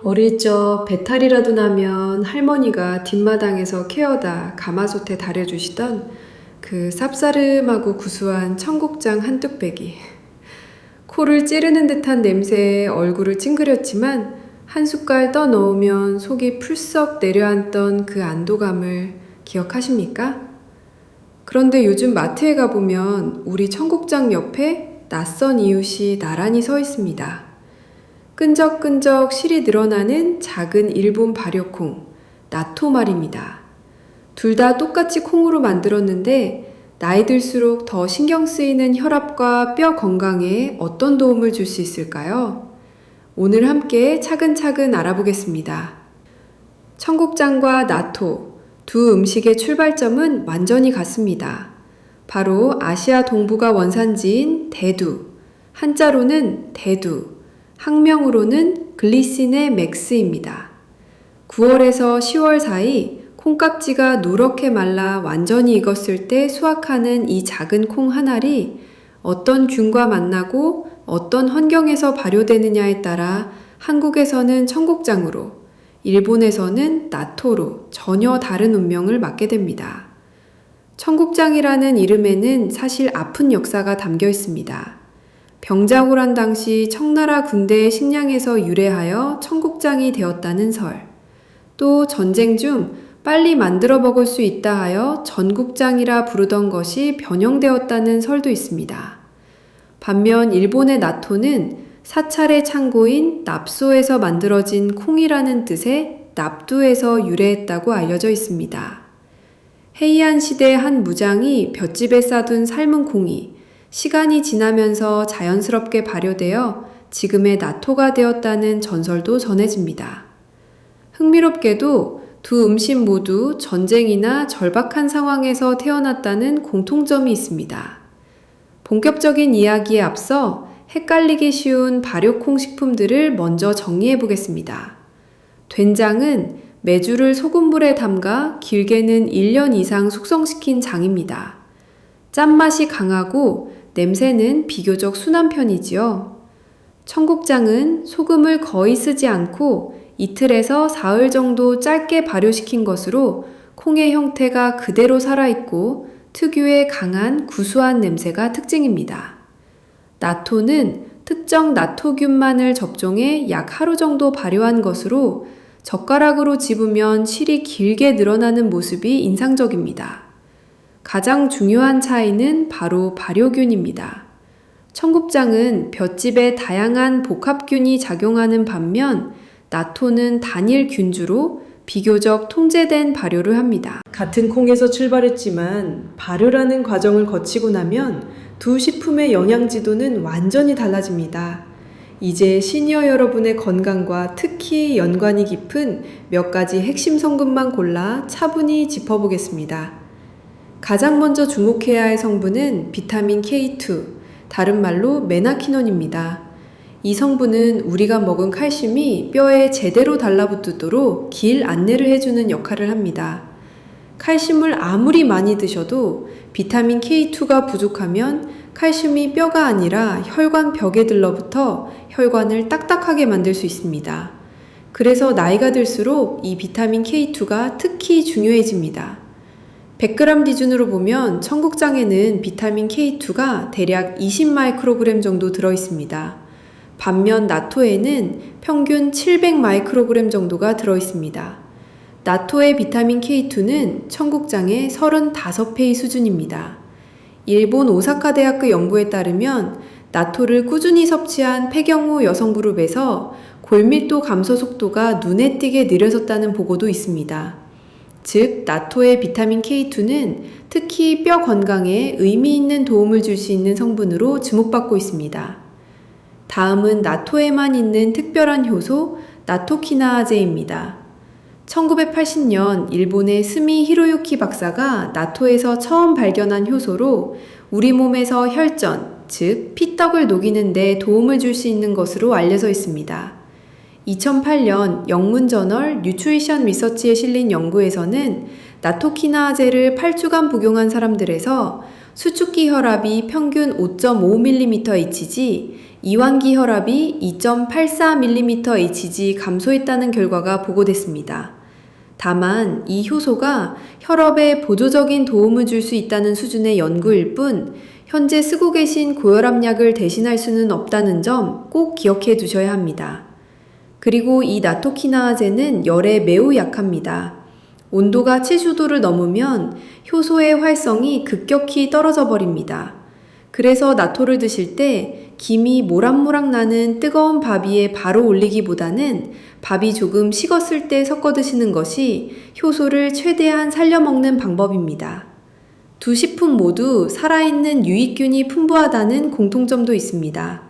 어릴 적 배탈이라도 나면 할머니가 뒷마당에서 케어다 가마솥에 달여주시던 그 쌉싸름하고 구수한 청국장 한 뚝배기. 코를 찌르는 듯한 냄새에 얼굴을 찡그렸지만 한 숟갈 떠 넣으면 속이 풀썩 내려앉던 그 안도감을 기억하십니까? 그런데 요즘 마트에 가보면 우리 청국장 옆에 낯선 이웃이 나란히 서 있습니다. 끈적끈적 실이 늘어나는 작은 일본 발효콩, 나토 말입니다. 둘 다 똑같이 콩으로 만들었는데 나이 들수록 더 신경 쓰이는 혈압과 뼈 건강에 어떤 도움을 줄 수 있을까요? 오늘 함께 차근차근 알아보겠습니다. 청국장과 나토, 두 음식의 출발점은 완전히 같습니다. 바로 아시아 동부가 원산지인 대두, 한자로는 대두, 학명으로는 글리신의 맥스입니다. 9월에서 10월 사이 콩깍지가 누렇게 말라 완전히 익었을 때 수확하는 이 작은 콩 한 알이 어떤 균과 만나고 어떤 환경에서 발효되느냐에 따라 한국에서는 청국장으로, 일본에서는 나토로 전혀 다른 운명을 맞게 됩니다. 청국장이라는 이름에는 사실 아픈 역사가 담겨 있습니다. 병자호란 당시 청나라 군대의 식량에서 유래하여 청국장이 되었다는 설, 또 전쟁 중 빨리 만들어 먹을 수 있다 하여 전국장이라 부르던 것이 변형되었다는 설도 있습니다. 반면 일본의 나토는 사찰의 창고인 납소에서 만들어진 콩이라는 뜻의 납두에서 유래했다고 알려져 있습니다. 헤이안 시대 한 무장이 볏집에 싸둔 삶은 콩이 시간이 지나면서 자연스럽게 발효되어 지금의 나토가 되었다는 전설도 전해집니다. 흥미롭게도 두 음식 모두 전쟁이나 절박한 상황에서 태어났다는 공통점이 있습니다. 본격적인 이야기에 앞서 헷갈리기 쉬운 발효콩 식품들을 먼저 정리해 보겠습니다. 된장은 메주를 소금물에 담가 길게는 1년 이상 숙성시킨 장입니다. 짠맛이 강하고 냄새는 비교적 순한 편이지요. 청국장은 소금을 거의 쓰지 않고 이틀에서 사흘 정도 짧게 발효시킨 것으로 콩의 형태가 그대로 살아있고 특유의 강한 구수한 냄새가 특징입니다. 나토는 특정 나토균만을 접종해 약 하루 정도 발효한 것으로 젓가락으로 집으면 실이 길게 늘어나는 모습이 인상적입니다. 가장 중요한 차이는 바로 발효균입니다. 청국장은 볏집에 다양한 복합균이 작용하는 반면 나토는 단일 균주로 비교적 통제된 발효를 합니다. 같은 콩에서 출발했지만 발효라는 과정을 거치고 나면 두 식품의 영양지도는 완전히 달라집니다. 이제 시니어 여러분의 건강과 특히 연관이 깊은 몇 가지 핵심 성분만 골라 차분히 짚어보겠습니다. 가장 먼저 주목해야 할 성분은 비타민 K2, 다른 말로 메나키논입니다. 이 성분은 우리가 먹은 칼슘이 뼈에 제대로 달라붙도록 길 안내를 해주는 역할을 합니다. 칼슘을 아무리 많이 드셔도 비타민 K2가 부족하면 칼슘이 뼈가 아니라 혈관 벽에 들러붙어 혈관을 딱딱하게 만들 수 있습니다. 그래서 나이가 들수록 이 비타민 K2가 특히 중요해집니다. 100g 기준으로 보면 청국장에는 비타민 K2가 대략 20마이크로그램 정도 들어있습니다. 반면 나토에는 평균 700마이크로그램 정도가 들어있습니다. 나토의 비타민 K2는 청국장의 35배의 수준입니다. 일본 오사카 대학교 연구에 따르면 나토를 꾸준히 섭취한 폐경후 여성 그룹에서 골밀도 감소 속도가 눈에 띄게 느려졌다는 보고도 있습니다. 즉, 나토의 비타민 K2는 특히 뼈 건강에 의미 있는 도움을 줄 수 있는 성분으로 주목받고 있습니다. 다음은 나토에만 있는 특별한 효소, 나토키나아제입니다. 1980년 일본의 스미 히로유키 박사가 나토에서 처음 발견한 효소로 우리 몸에서 혈전, 즉 피떡을 녹이는 데 도움을 줄 수 있는 것으로 알려져 있습니다. 2008년 영문 저널 뉴트리션 리서치에 실린 연구에서는 나토키나아제를 8주간 복용한 사람들에서 수축기 혈압이 평균 5.5mmHg, 이완기 혈압이 2.84mmHg 감소했다는 결과가 보고됐습니다. 다만 이 효소가 혈압에 보조적인 도움을 줄 수 있다는 수준의 연구일 뿐 현재 쓰고 계신 고혈압약을 대신할 수는 없다는 점 꼭 기억해 두셔야 합니다. 그리고 이 나토키나아제는 열에 매우 약합니다. 온도가 70도를 넘으면 효소의 활성이 급격히 떨어져 버립니다. 그래서 나토를 드실 때 김이 모락모락 나는 뜨거운 밥 위에 바로 올리기보다는 밥이 조금 식었을 때 섞어 드시는 것이 효소를 최대한 살려먹는 방법입니다. 두 식품 모두 살아있는 유익균이 풍부하다는 공통점도 있습니다.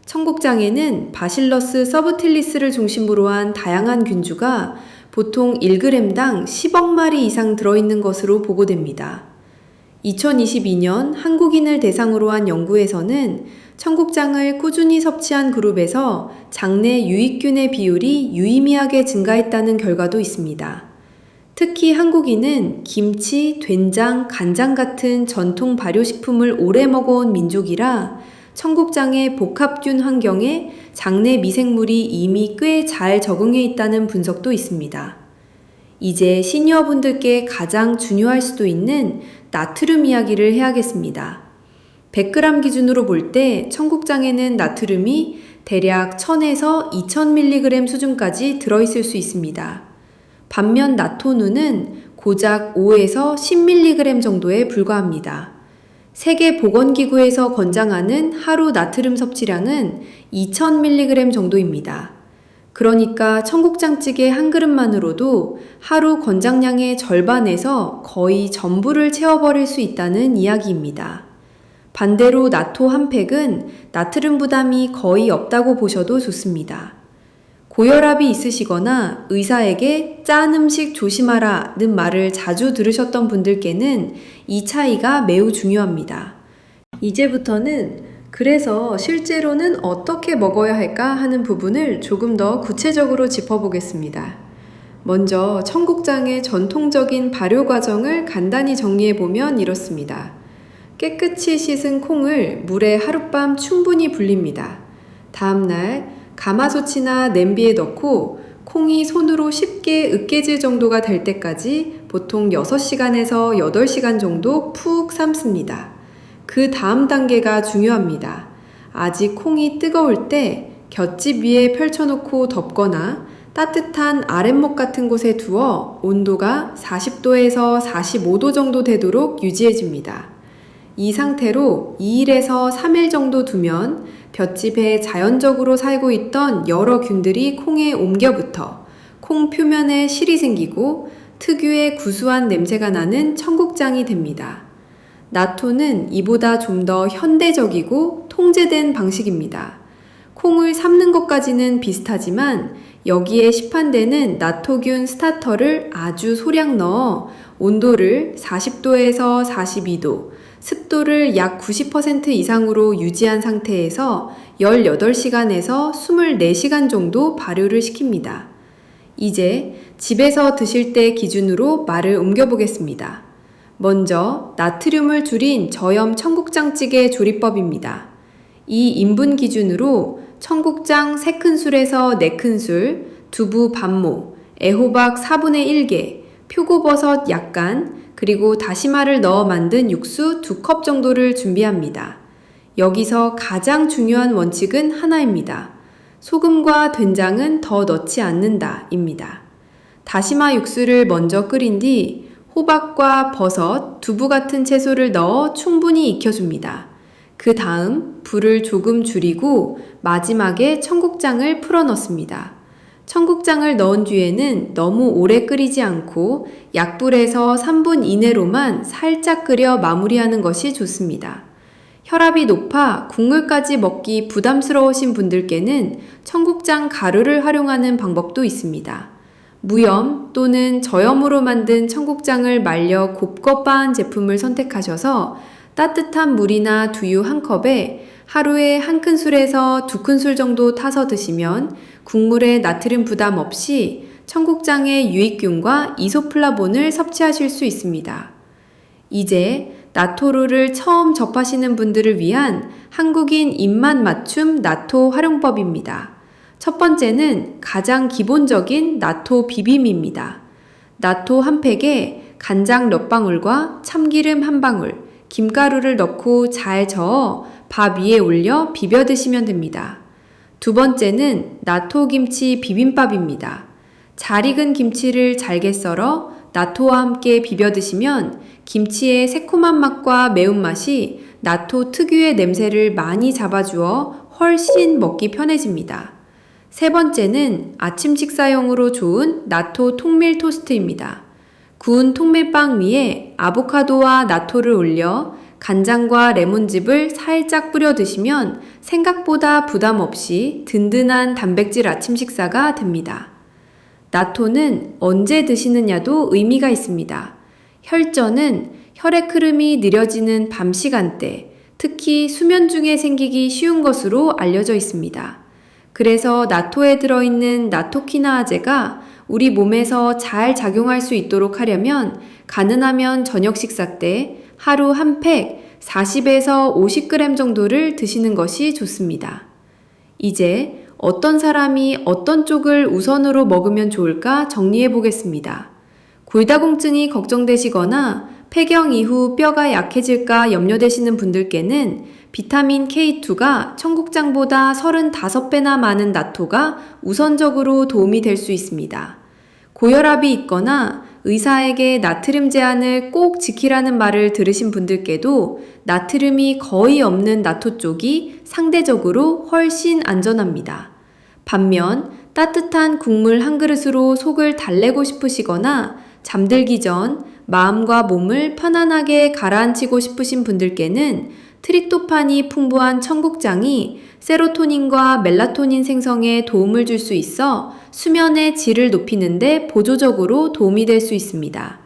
청국장에는 바실러스 서브틸리스를 중심으로 한 다양한 균주가 보통 1g당 10억 마리 이상 들어있는 것으로 보고됩니다. 2022년 한국인을 대상으로 한 연구에서는 청국장을 꾸준히 섭취한 그룹에서 장내 유익균의 비율이 유의미하게 증가했다는 결과도 있습니다. 특히 한국인은 김치, 된장, 간장 같은 전통 발효식품을 오래 먹어온 민족이라 청국장의 복합균 환경에 장내 미생물이 이미 꽤 잘 적응해 있다는 분석도 있습니다. 이제 시니어분들께 가장 중요할 수도 있는 나트륨 이야기를 해야겠습니다. 100g 기준으로 볼 때 청국장에는 나트륨이 대략 1000에서 2000mg 수준까지 들어있을 수 있습니다. 반면 나토누는 고작 5에서 10mg 정도에 불과합니다. 세계보건기구에서 권장하는 하루 나트륨 섭취량은 2000mg 정도입니다. 그러니까 청국장찌개 한 그릇만으로도 하루 권장량의 절반에서 거의 전부를 채워버릴 수 있다는 이야기입니다. 반대로 나토 한 팩은 나트륨 부담이 거의 없다고 보셔도 좋습니다. 고혈압이 있으시거나 의사에게 짠 음식 조심하라는 말을 자주 들으셨던 분들께는 이 차이가 매우 중요합니다. 이제부터는 그래서 실제로는 어떻게 먹어야 할까 하는 부분을 조금 더 구체적으로 짚어보겠습니다. 먼저 청국장의 전통적인 발효 과정을 간단히 정리해보면 이렇습니다. 깨끗이 씻은 콩을 물에 하룻밤 충분히 불립니다. 다음날 가마솥이나 냄비에 넣고 콩이 손으로 쉽게 으깨질 정도가 될 때까지 보통 6시간에서 8시간 정도 푹 삶습니다. 그 다음 단계가 중요합니다. 아직 콩이 뜨거울 때 볏짚 위에 펼쳐놓고 덮거나 따뜻한 아랫목 같은 곳에 두어 온도가 40도에서 45도 정도 되도록 유지해줍니다. 이 상태로 2일에서 3일 정도 두면 볏짚에 자연적으로 살고 있던 여러 균들이 콩에 옮겨붙어 콩 표면에 실이 생기고 특유의 구수한 냄새가 나는 청국장이 됩니다. 나토는 이보다 좀 더 현대적이고 통제된 방식입니다. 콩을 삶는 것까지는 비슷하지만 여기에 시판되는 나토균 스타터를 아주 소량 넣어 온도를 40도에서 42도, 습도를 약 90% 이상으로 유지한 상태에서 18시간에서 24시간 정도 발효를 시킵니다. 이제 집에서 드실 때 기준으로 말을 옮겨보겠습니다. 먼저 나트륨을 줄인 저염 청국장찌개 조리법입니다. 이 인분 기준으로 청국장 3큰술에서 4큰술, 두부 반모, 애호박 4분의 1개, 표고버섯 약간, 그리고 다시마를 넣어 만든 육수 2컵 정도를 준비합니다. 여기서 가장 중요한 원칙은 하나입니다. 소금과 된장은 더 넣지 않는다입니다. 다시마 육수를 먼저 끓인 뒤 호박과 버섯, 두부 같은 채소를 넣어 충분히 익혀줍니다. 그 다음 불을 조금 줄이고 마지막에 청국장을 풀어 넣습니다. 청국장을 넣은 뒤에는 너무 오래 끓이지 않고 약불에서 3분 이내로만 살짝 끓여 마무리하는 것이 좋습니다. 혈압이 높아 국물까지 먹기 부담스러우신 분들께는 청국장 가루를 활용하는 방법도 있습니다. 무염 또는 저염으로 만든 청국장을 말려 곱고 빻은 제품을 선택하셔서 따뜻한 물이나 두유 1컵에 하루에 1큰술에서 2큰술 정도 타서 드시면 국물의 나트륨 부담 없이 청국장의 유익균과 이소플라본을 섭취하실 수 있습니다. 이제 나토루를 처음 접하시는 분들을 위한 한국인 입맛 맞춤 나토 활용법입니다. 첫 번째는 가장 기본적인 나토 비빔입니다. 나토 한 팩에 간장 몇 방울과 참기름 한 방울, 김가루를 넣고 잘 저어 밥 위에 올려 비벼 드시면 됩니다. 두 번째는 나토 김치 비빔밥입니다. 잘 익은 김치를 잘게 썰어 나토와 함께 비벼 드시면 김치의 새콤한 맛과 매운맛이 나토 특유의 냄새를 많이 잡아주어 훨씬 먹기 편해집니다. 세 번째는 아침 식사용으로 좋은 나토 통밀 토스트입니다. 구운 통밀빵 위에 아보카도와 나토를 올려 간장과 레몬즙을 살짝 뿌려 드시면 생각보다 부담 없이 든든한 단백질 아침 식사가 됩니다. 나토는 언제 드시느냐도 의미가 있습니다. 혈전은 혈액 흐름이 느려지는 밤 시간대, 특히 수면 중에 생기기 쉬운 것으로 알려져 있습니다. 그래서 나토에 들어있는 나토키나아제가 우리 몸에서 잘 작용할 수 있도록 하려면 가능하면 저녁 식사 때 하루 한 팩 40에서 50g 정도를 드시는 것이 좋습니다. 이제 어떤 사람이 어떤 쪽을 우선으로 먹으면 좋을까 정리해 보겠습니다. 골다공증이 걱정되시거나 폐경 이후 뼈가 약해질까 염려되시는 분들께는 비타민 K2가 청국장보다 35배나 많은 나토가 우선적으로 도움이 될 수 있습니다. 고혈압이 있거나 의사에게 나트륨 제한을 꼭 지키라는 말을 들으신 분들께도 나트륨이 거의 없는 나토 쪽이 상대적으로 훨씬 안전합니다. 반면 따뜻한 국물 한 그릇으로 속을 달래고 싶으시거나 잠들기 전 마음과 몸을 편안하게 가라앉히고 싶으신 분들께는 트립토판이 풍부한 청국장이 세로토닌과 멜라토닌 생성에 도움을 줄 수 있어 수면의 질을 높이는 데 보조적으로 도움이 될 수 있습니다.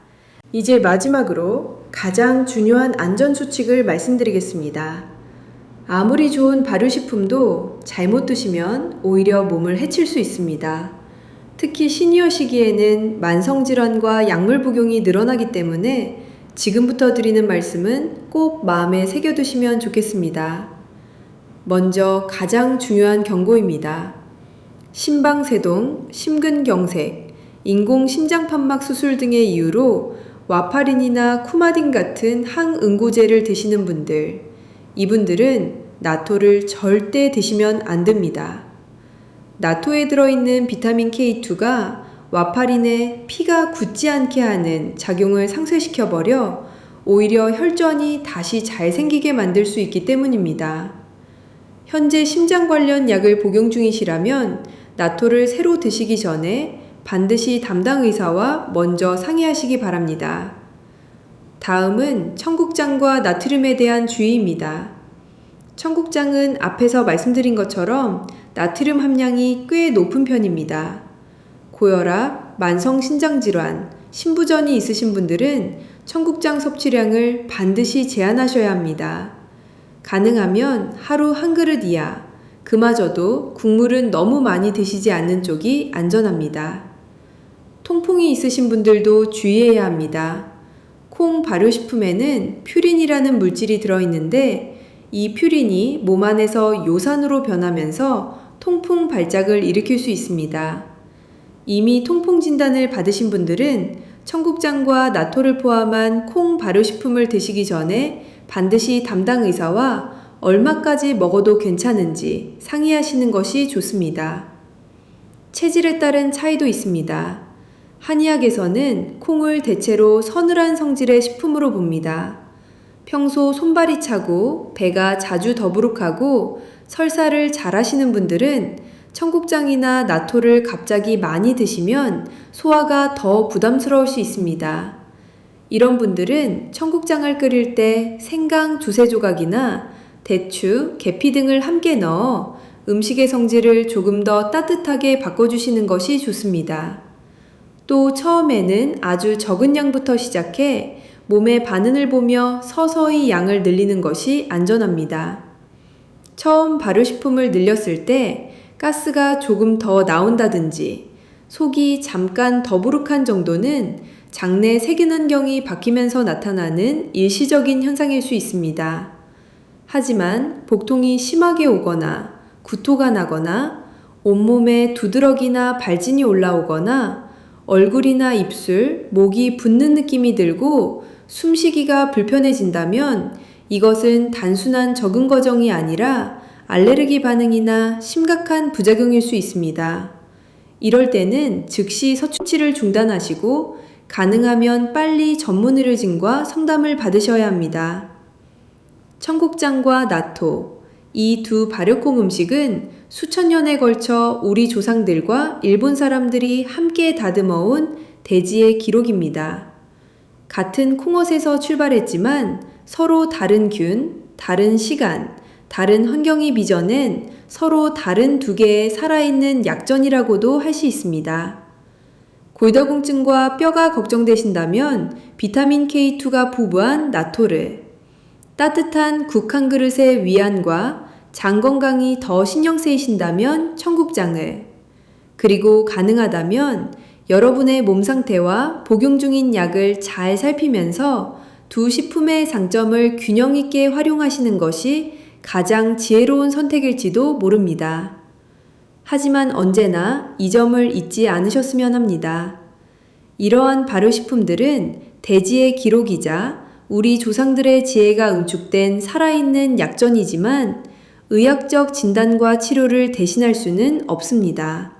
이제 마지막으로 가장 중요한 안전수칙을 말씀드리겠습니다. 아무리 좋은 발효식품도 잘못 드시면 오히려 몸을 해칠 수 있습니다. 특히 시니어 시기에는 만성질환과 약물 복용이 늘어나기 때문에 지금부터 드리는 말씀은 꼭 마음에 새겨두시면 좋겠습니다. 먼저 가장 중요한 경고입니다. 심방세동, 심근경색, 인공심장판막 수술 등의 이유로 와파린이나 쿠마딘 같은 항응고제를 드시는 분들, 이분들은 나토를 절대 드시면 안 됩니다. 나토에 들어있는 비타민 K2가 와파린에 피가 굳지 않게 하는 작용을 상쇄시켜버려 오히려 혈전이 다시 잘 생기게 만들 수 있기 때문입니다. 현재 심장 관련 약을 복용 중이시라면 나토를 새로 드시기 전에 반드시 담당 의사와 먼저 상의하시기 바랍니다. 다음은 청국장과 나트륨에 대한 주의입니다. 청국장은 앞에서 말씀드린 것처럼 나트륨 함량이 꽤 높은 편입니다. 고혈압, 만성신장질환, 신부전이 있으신 분들은 청국장 섭취량을 반드시 제한하셔야 합니다. 가능하면 하루 한 그릇 이하, 그마저도 국물은 너무 많이 드시지 않는 쪽이 안전합니다. 통풍이 있으신 분들도 주의해야 합니다. 콩 발효식품에는 퓨린이라는 물질이 들어있는데 이 퓨린이 몸 안에서 요산으로 변하면서 통풍 발작을 일으킬 수 있습니다. 이미 통풍 진단을 받으신 분들은 청국장과 나토를 포함한 콩 발효식품을 드시기 전에 반드시 담당 의사와 얼마까지 먹어도 괜찮은지 상의하시는 것이 좋습니다. 체질에 따른 차이도 있습니다. 한의학에서는 콩을 대체로 서늘한 성질의 식품으로 봅니다. 평소 손발이 차고 배가 자주 더부룩하고 설사를 잘 하시는 분들은 청국장이나 나토를 갑자기 많이 드시면 소화가 더 부담스러울 수 있습니다. 이런 분들은 청국장을 끓일 때 생강 두세 조각이나 대추, 계피 등을 함께 넣어 음식의 성질을 조금 더 따뜻하게 바꿔주시는 것이 좋습니다. 또 처음에는 아주 적은 양부터 시작해 몸의 반응을 보며 서서히 양을 늘리는 것이 안전합니다. 처음 발효식품을 늘렸을 때 가스가 조금 더 나온다든지 속이 잠깐 더부룩한 정도는 장내 세균환경이 바뀌면서 나타나는 일시적인 현상일 수 있습니다. 하지만 복통이 심하게 오거나 구토가 나거나 온몸에 두드러기나 발진이 올라오거나 얼굴이나 입술, 목이 붓는 느낌이 들고 숨쉬기가 불편해진다면 이것은 단순한 적응 과정이 아니라 알레르기 반응이나 심각한 부작용일 수 있습니다. 이럴 때는 즉시 서초치를 중단하시고 가능하면 빨리 전문의료진과 상담을 받으셔야 합니다. 청국장과 나토, 이 두 발효콩 음식은 수천 년에 걸쳐 우리 조상들과 일본 사람들이 함께 다듬어온 대지의 기록입니다. 같은 콩옷에서 출발했지만 서로 다른 균, 다른 시간, 다른 환경이 빚어낸 서로 다른 두 개의 살아있는 약전이라고도 할 수 있습니다. 골다공증과 뼈가 걱정되신다면 비타민 K2가 부부한 나토를, 따뜻한 국 한 그릇의 위안과 장 건강이 더 신경 쓰이신다면 청국장을, 그리고 가능하다면 여러분의 몸 상태와 복용 중인 약을 잘 살피면서 두 식품의 장점을 균형 있게 활용하시는 것이 가장 지혜로운 선택일지도 모릅니다. 하지만 언제나 이 점을 잊지 않으셨으면 합니다. 이러한 발효식품들은 대지의 기록이자 우리 조상들의 지혜가 응축된 살아있는 약전이지만 의학적 진단과 치료를 대신할 수는 없습니다.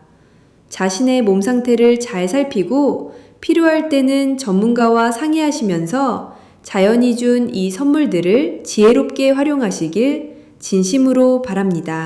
자신의 몸 상태를 잘 살피고 필요할 때는 전문가와 상의하시면서 자연이 준 이 선물들을 지혜롭게 활용하시길 진심으로 바랍니다.